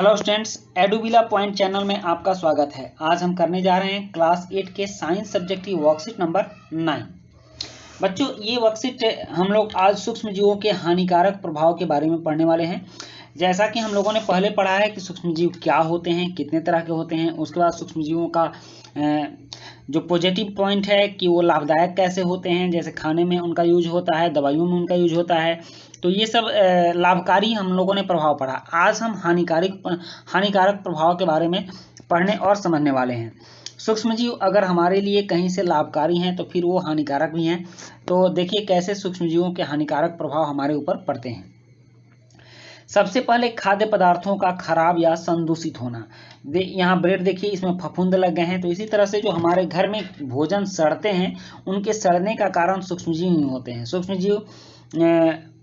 Hello students, एडुविला point channel में आपका स्वागत है। आज हम करने जा रहे हैं क्लास 8 के साइंस सब्जेक्ट की वर्कशीट नंबर 9। बच्चों, ये वर्कशीट हम लोग आज सूक्ष्म जीवों के हानिकारक प्रभाव के बारे में पढ़ने वाले हैं। जैसा कि हम लोगों ने पहले पढ़ा है कि सूक्ष्म जीव क्या होते हैं, कितने तरह के होते हैं, उसके बाद सूक्ष्म जीवों का जो पॉजिटिव पॉइंट है कि वो लाभदायक कैसे होते हैं, जैसे खाने में उनका यूज होता है, दवाइयों में उनका यूज होता है। तो ये सब लाभकारी हम लोगों ने प्रभाव पढ़ा। आज हम हानिकारक प्रभाव के बारे में पढ़ने और समझने वाले हैं। सूक्ष्म जीव अगर हमारे लिए कहीं से लाभकारी हैं तो फिर वो हानिकारक भी हैं। तो देखिए कैसे सूक्ष्म जीवों के हानिकारक प्रभाव हमारे ऊपर पड़ते हैं। सबसे पहले खाद्य पदार्थों का खराब या संदूषित होना। यहाँ ब्रेड देखिए, इसमें फफूंद लग गए हैं। तो इसी तरह से जो हमारे घर में भोजन सड़ते हैं, उनके सड़ने का कारण सूक्ष्मजीव ही होते हैं। सूक्ष्मजीव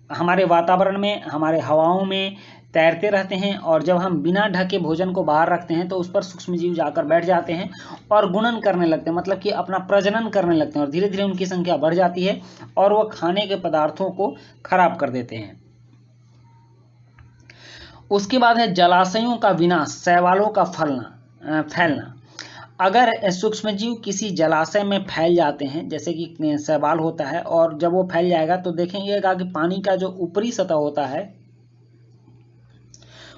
हमारे वातावरण में, हमारे हवाओं में तैरते रहते हैं और जब हम बिना ढके भोजन को बाहर रखते हैं तो उस पर सूक्ष्मजीव जाकर बैठ जाते हैं और गुणन करने लगते हैं, मतलब कि अपना प्रजनन करने लगते हैं और धीरे धीरे उनकी संख्या बढ़ जाती है और वह खाने के पदार्थों को खराब कर देते हैं। उसके बाद है जलाशयों का विनाश, शैवालों का फैलना। अगर सूक्ष्मजीव किसी जलाशय में फैल जाते हैं, जैसे कि शैवाल होता है, और जब वो फैल जाएगा तो देखेंगे कि पानी का जो ऊपरी सतह होता है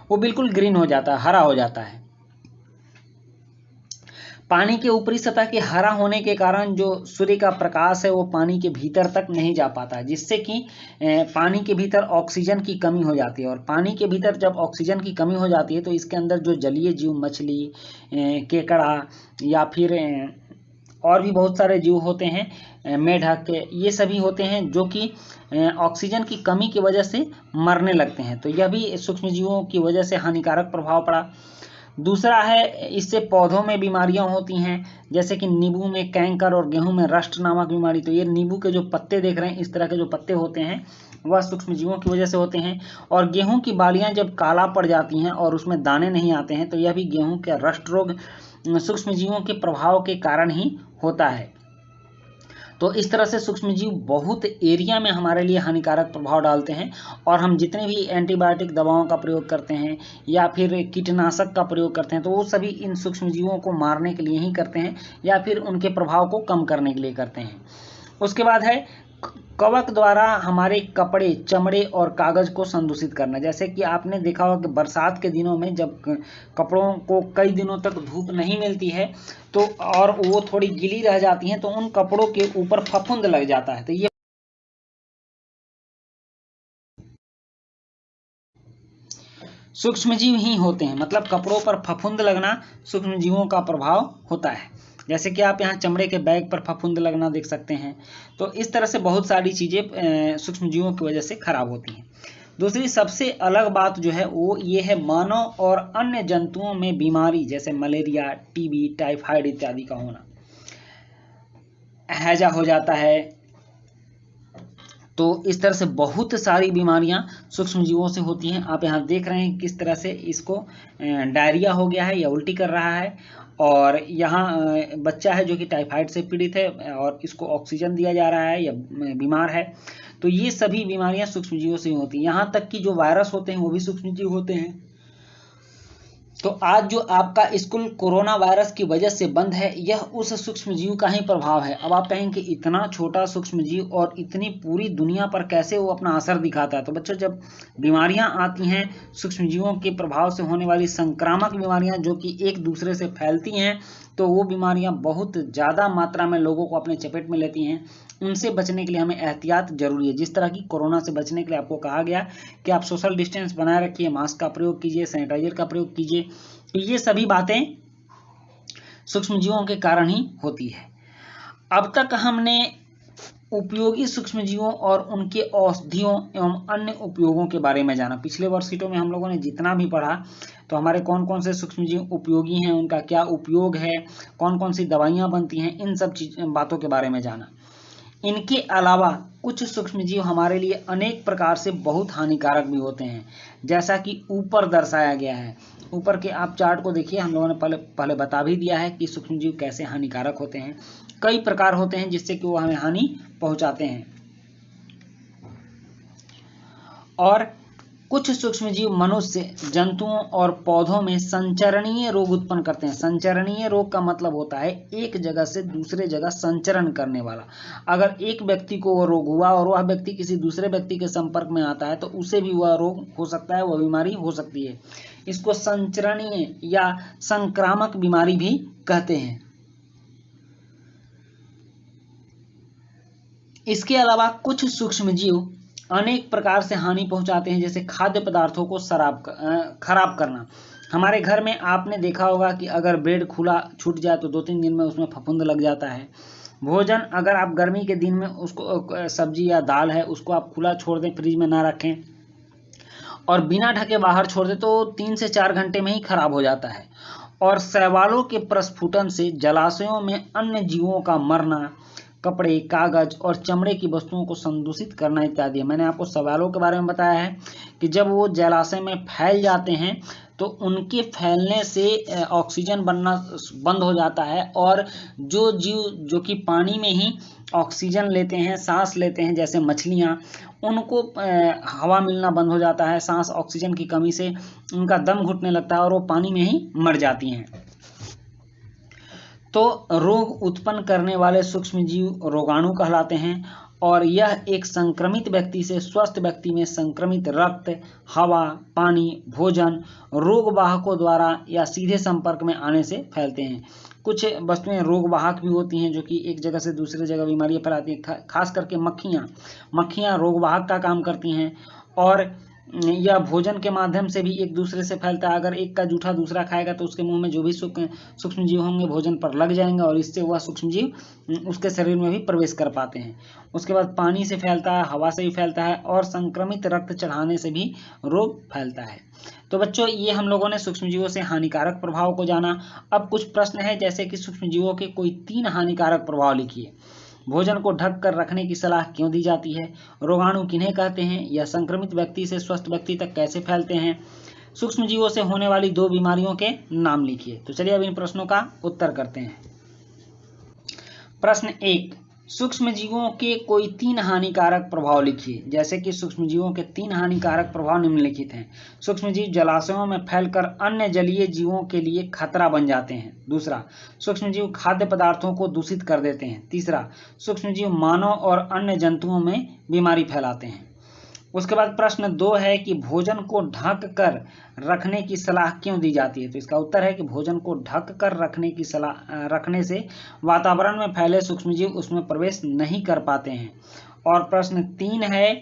वो बिल्कुल ग्रीन हो जाता है, हरा हो जाता है। पानी के ऊपरी सतह के हरा होने के कारण जो सूर्य का प्रकाश है वो पानी के भीतर तक नहीं जा पाता, जिससे कि पानी के भीतर ऑक्सीजन की कमी हो जाती है। और पानी के भीतर जब ऑक्सीजन की कमी हो जाती है तो इसके अंदर जो जलीय जीव, मछली, केकड़ा या फिर और भी बहुत सारे जीव होते हैं, मेढक, ये सभी होते हैं जो कि ऑक्सीजन की कमी की वजह से मरने लगते हैं। तो यह भी सूक्ष्म जीवों की वजह से हानिकारक प्रभाव पड़ा। दूसरा है, इससे पौधों में बीमारियां होती हैं, जैसे कि नींबू में कैंकर और गेहूं में रस्ट नामक बीमारी। तो ये नींबू के जो पत्ते देख रहे हैं, इस तरह के जो पत्ते होते हैं वह सूक्ष्म जीवों की वजह से होते हैं। और गेहूं की बालियां जब काला पड़ जाती हैं और उसमें दाने नहीं आते हैं तो यह भी गेहूं के रस्ट रोग सूक्ष्म जीवों के प्रभाव के कारण ही होता है। तो इस तरह से सूक्ष्मजीव बहुत एरिया में हमारे लिए हानिकारक प्रभाव डालते हैं। और हम जितने भी एंटीबायोटिक दवाओं का प्रयोग करते हैं या फिर कीटनाशक का प्रयोग करते हैं तो वो सभी इन सूक्ष्मजीवों को मारने के लिए ही करते हैं या फिर उनके प्रभाव को कम करने के लिए करते हैं। उसके बाद है कवक द्वारा हमारे कपड़े, चमड़े और कागज को संदूषित करना। जैसे कि आपने देखा होगा कि बरसात के दिनों में जब कपड़ों को कई दिनों तक धूप नहीं मिलती है तो और वो थोड़ी गीली रह जाती हैं तो उन कपड़ों के ऊपर फफूंद लग जाता है। तो ये सूक्ष्मजीव ही होते हैं, मतलब कपड़ों पर फफूंद लगना सूक्ष्मजीवों का प्रभाव होता है। जैसे कि आप यहाँ चमड़े के बैग पर फफूंद लगना देख सकते हैं। तो इस तरह से बहुत सारी चीज़ें सूक्ष्मजीवों की वजह से खराब होती हैं। दूसरी सबसे अलग बात जो है वो ये है, मानव और अन्य जंतुओं में बीमारी जैसे मलेरिया, टीबी, टाइफाइड इत्यादि का होना। हैजा हो जाता है। तो इस तरह से बहुत सारी बीमारियां सूक्ष्म जीवों से होती हैं। आप यहाँ देख रहे हैं किस तरह से इसको डायरिया हो गया है या उल्टी कर रहा है, और यहाँ बच्चा है जो कि टाइफाइड से पीड़ित है और इसको ऑक्सीजन दिया जा रहा है या बीमार है। तो ये सभी बीमारियां सूक्ष्म जीवों से ही होती हैं। यहाँ तक कि जो वायरस होते हैं वो भी सूक्ष्म जीव होते हैं। तो आज जो आपका स्कूल कोरोना वायरस की वजह से बंद है, यह उस सूक्ष्म जीव का ही प्रभाव है। अब आप कहेंगे कि इतना छोटा सूक्ष्म जीव और इतनी पूरी दुनिया पर कैसे वो अपना असर दिखाता है। तो बच्चों, जब बीमारियां आती हैं, सूक्ष्म जीवों के प्रभाव से होने वाली संक्रामक बीमारियां जो कि एक दूसरे से फैलती हैं, तो वो बीमारियां बहुत ज़्यादा मात्रा में लोगों को अपने चपेट में लेती हैं। उनसे बचने के लिए हमें एहतियात जरूरी है। जिस तरह की कोरोना से बचने के लिए आपको कहा गया कि आप सोशल डिस्टेंस बनाए रखिए, मास्क का प्रयोग कीजिए, सैनिटाइजर का प्रयोग कीजिए, तो ये सभी बातें सूक्ष्मजीवों के कारण ही होती है। अब तक हमने उपयोगी सूक्ष्मजीवों और उनके औषधियों एवं अन्य उपयोगों के बारे में जाना। पिछले वर्कशीटों में हम लोगों ने जितना भी पढ़ा तो हमारे कौन कौन से सूक्ष्मजीव उपयोगी हैं, उनका क्या उपयोग है, कौन कौन सी दवाइयाँ बनती हैं, इन सब बातों के बारे में जाना। इनके अलावा कुछ सूक्ष्मजीव हमारे लिए अनेक प्रकार से बहुत हानिकारक भी होते हैं, जैसा कि ऊपर दर्शाया गया है। ऊपर के आप चार्ट को देखिए, हम लोगों ने पहले बता भी दिया है कि सूक्ष्मजीव कैसे हानिकारक होते हैं। कई प्रकार होते हैं जिससे कि वो हमें हानि पहुंचाते हैं। और कुछ सूक्ष्मजीव मनुष्य, जंतुओं और पौधों में संचरणीय रोग उत्पन्न करते हैं। संचरणीय रोग का मतलब होता है एक जगह से दूसरे जगह संचरण करने वाला। अगर एक व्यक्ति को वह रोग हुआ और वह व्यक्ति किसी दूसरे व्यक्ति के संपर्क में आता है तो उसे भी वह रोग हो सकता है, वह बीमारी हो सकती है। इसको संचरणीय या संक्रामक बीमारी भी कहते हैं। इसके अलावा कुछ सूक्ष्मजीव अनेक प्रकार से हानि पहुंचाते हैं, जैसे खाद्य पदार्थों को खराब करना। हमारे घर में आपने देखा होगा कि अगर ब्रेड खुला छूट जाए तो 2-3 दिन में उसमें फफूंद लग जाता है। भोजन अगर आप गर्मी के दिन में उसको सब्जी या दाल है उसको आप खुला छोड़ दें, फ्रिज में ना रखें और बिना ढके बाहर छोड़ दें तो 3 से 4 घंटे में ही खराब हो जाता है। और शैवालों के प्रस्फुटन से जलाशयों में अन्य जीवों का मरना, कपड़े, कागज और चमड़े की वस्तुओं को संदूषित करना इत्यादि। मैंने आपको शैवालों के बारे में बताया है कि जब वो जलाशय में फैल जाते हैं तो उनके फैलने से ऑक्सीजन बनना बंद हो जाता है और जो जीव जो कि पानी में ही ऑक्सीजन लेते हैं, सांस लेते हैं, जैसे मछलियाँ, उनको हवा मिलना बंद हो जाता है। सांस ऑक्सीजन की कमी से उनका दम घुटने लगता है और वो पानी में ही मर जाती हैं। तो रोग उत्पन्न करने वाले सूक्ष्मजीव रोगाणु कहलाते हैं और यह एक संक्रमित व्यक्ति से स्वस्थ व्यक्ति में संक्रमित रक्त, हवा, पानी, भोजन, रोग वाहकों द्वारा या सीधे संपर्क में आने से फैलते हैं। कुछ वस्तुएं रोग वाहक भी होती हैं जो कि एक जगह से दूसरे जगह बीमारियां फैलाती हैं। खास करके मक्खियां रोग वाहक का काम करती हैं और यह भोजन के माध्यम से भी एक दूसरे से फैलता है। अगर एक का जूठा दूसरा खाएगा तो उसके मुंह में जो भी सूक्ष्मजीव होंगे भोजन पर लग जाएंगे और इससे वह सूक्ष्मजीव उसके शरीर में भी प्रवेश कर पाते हैं। उसके बाद पानी से फैलता है, हवा से भी फैलता है और संक्रमित रक्त चढ़ाने से भी रोग फैलता है। तो बच्चों, ये हम लोगों ने सूक्ष्मजीवों से हानिकारक प्रभाव को जाना। अब कुछ प्रश्न है, जैसे कि सूक्ष्मजीवों के कोई 3 हानिकारक प्रभाव लिखिए। भोजन को ढक कर रखने की सलाह क्यों दी जाती है? रोगाणु किन्हें कहते हैं? यह संक्रमित व्यक्ति से स्वस्थ व्यक्ति तक कैसे फैलते हैं? सूक्ष्मजीवों से होने वाली 2 बीमारियों के नाम लिखिए। तो चलिए अब इन प्रश्नों का उत्तर करते हैं। प्रश्न 1, सूक्ष्मजीवों के कोई 3 हानिकारक प्रभाव लिखिए। जैसे कि सूक्ष्मजीवों के 3 हानिकारक प्रभाव निम्नलिखित हैं। सूक्ष्मजीव जलाशयों में फैलकर अन्य जलीय जीवों के लिए खतरा बन जाते हैं। दूसरा, सूक्ष्मजीव खाद्य पदार्थों को दूषित कर देते हैं। तीसरा, सूक्ष्मजीव मानव और अन्य जंतुओं में बीमारी फैलाते हैं। उसके बाद प्रश्न 2 है कि भोजन को ढक कर रखने की सलाह क्यों दी जाती है? तो इसका उत्तर है कि भोजन को ढक कर रखने से वातावरण में फैले सूक्ष्मजीव उसमें प्रवेश नहीं कर पाते हैं। और प्रश्न 3 है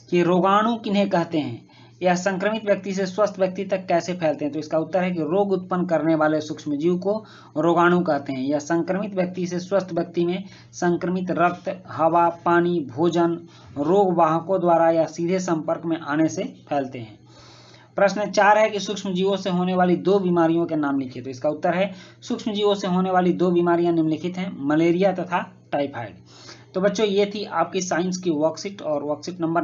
कि रोगाणु किन्हें कहते हैं? यह संक्रमित व्यक्ति से स्वस्थ व्यक्ति तक कैसे फैलते हैं? तो इसका उत्तर है कि रोग उत्पन्न करने वाले सूक्ष्मजीव को रोगाणु कहते हैं। यह संक्रमित व्यक्ति से स्वस्थ व्यक्ति में संक्रमित रक्त, हवा, पानी, भोजन, रोग वाहकों द्वारा या सीधे संपर्क में आने से फैलते हैं। प्रश्न 4 है कि सूक्ष्मजीवों से होने वाली 2 बीमारियों के नाम लिखिए। तो इसका उत्तर है सूक्ष्मजीवों से होने वाली 2 बीमारियां निम्नलिखित हैं, मलेरिया तथा टाइफाइड। तो बच्चों, ये थी आपकी साइंस की वर्कशीट और वर्कशीट नंबर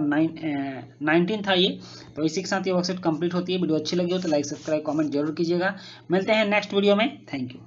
19 था ये। तो इसी के साथ ये वर्कशीट कंप्लीट होती है। वीडियो अच्छी लगी हो तो लाइक, सब्सक्राइब, कमेंट जरूर कीजिएगा। मिलते हैं नेक्स्ट वीडियो में। Thank you.